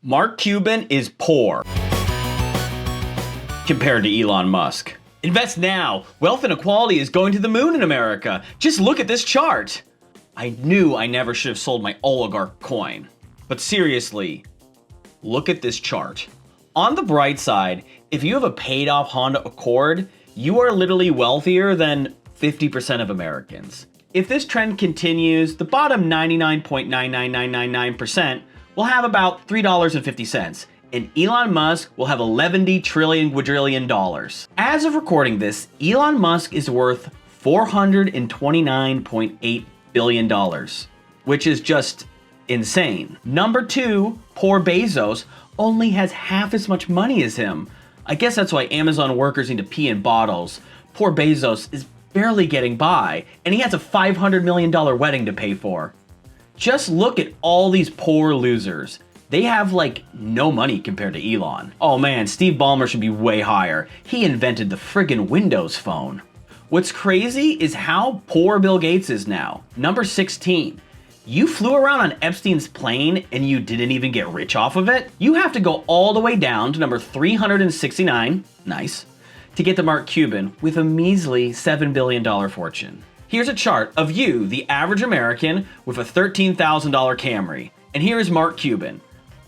Mark Cuban is poor compared to Elon Musk. Invest now. Wealth inequality is going to the moon in America. Just look at this chart. I knew I never should have sold my oligarch coin. But seriously, look at this chart. On the bright side, if you have a paid off Honda Accord, you are literally wealthier than 50% of Americans. If this trend continues, the bottom 99.99999% will have about $3.50, and Elon Musk will have $11 trillion quadrillion dollars. As of recording this, Elon Musk is worth $429.8 billion, which is just insane. Number 2, poor Bezos, only has half as much money as him. I guess that's why Amazon workers need to pee in bottles. Poor Bezos is barely getting by, and he has a $500 million wedding to pay for. Just look at all these poor losers. They have like no money compared to Elon. Oh man, Steve Ballmer should be way higher. He invented the friggin' Windows phone. What's crazy is how poor Bill Gates is now. Number 16. You flew around on Epstein's plane and you didn't even get rich off of it? You have to go all the way down to number 369, nice, to get to Mark Cuban with a measly $7 billion fortune. Here's a chart of you, the average American, with a $13,000 Camry. And here is Mark Cuban,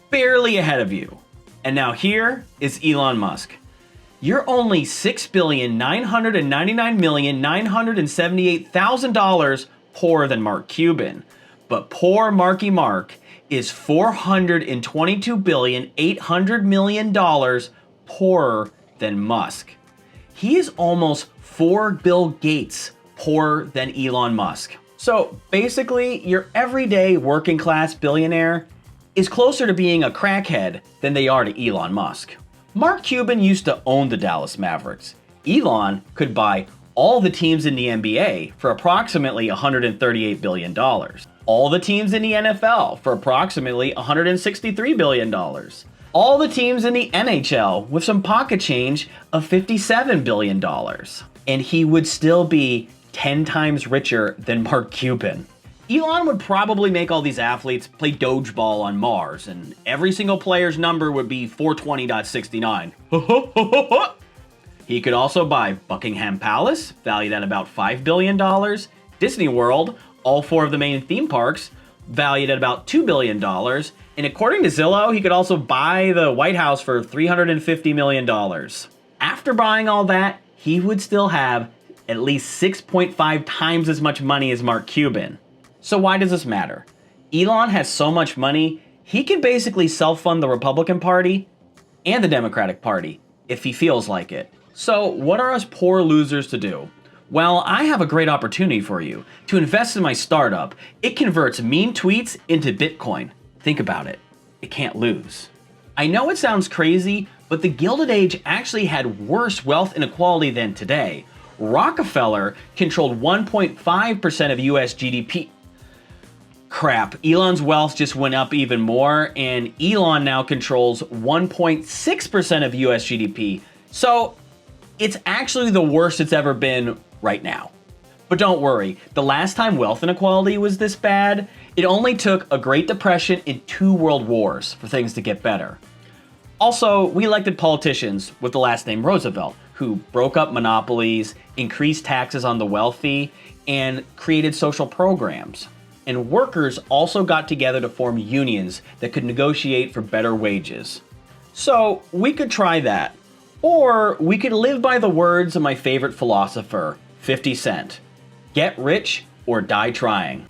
barely ahead of you. And now here is Elon Musk. You're only $6,999,978,000 poorer than Mark Cuban. But poor Marky Mark is $422,800,000,000 poorer than Musk. He is almost 4 Bill Gates poorer than Elon Musk. So basically, your everyday working class billionaire is closer to being a crackhead than they are to Elon Musk. Mark Cuban used to own the Dallas Mavericks. Elon could buy all the teams in the NBA for approximately $138 billion. All the teams in the NFL for approximately $163 billion. All the teams in the NHL with some pocket change of $57 billion. And he would still be 10 times richer than Mark Cuban. Elon would probably make all these athletes play dodgeball on Mars, and every single player's number would be 420.69. He could also buy Buckingham Palace, valued at about $5 billion, Disney World, all 4 of the main theme parks, valued at about $2 billion, and according to Zillow, he could also buy the White House for $350 million. After buying all that, he would still have at least 6.5 times as much money as Mark Cuban. So why does this matter? Elon has so much money, he can basically self-fund the Republican Party and the Democratic Party if he feels like it. So what are us poor losers to do? Well, I have a great opportunity for you to invest in my startup. It converts meme tweets into Bitcoin. Think about it. It can't lose. I know it sounds crazy, but the Gilded Age actually had worse wealth inequality than today. Rockefeller controlled 1.5% of US GDP. Crap, Elon's wealth just went up even more, and Elon now controls 1.6% of US GDP. So it's actually the worst it's ever been right now. But don't worry, the last time wealth inequality was this bad, it only took a Great Depression and 2 world wars for things to get better. Also, we elected politicians with the last name Roosevelt, who broke up monopolies, increased taxes on the wealthy, and created social programs. And workers also got together to form unions that could negotiate for better wages. So we could try that. Or we could live by the words of my favorite philosopher, 50 Cent. Get rich or die trying.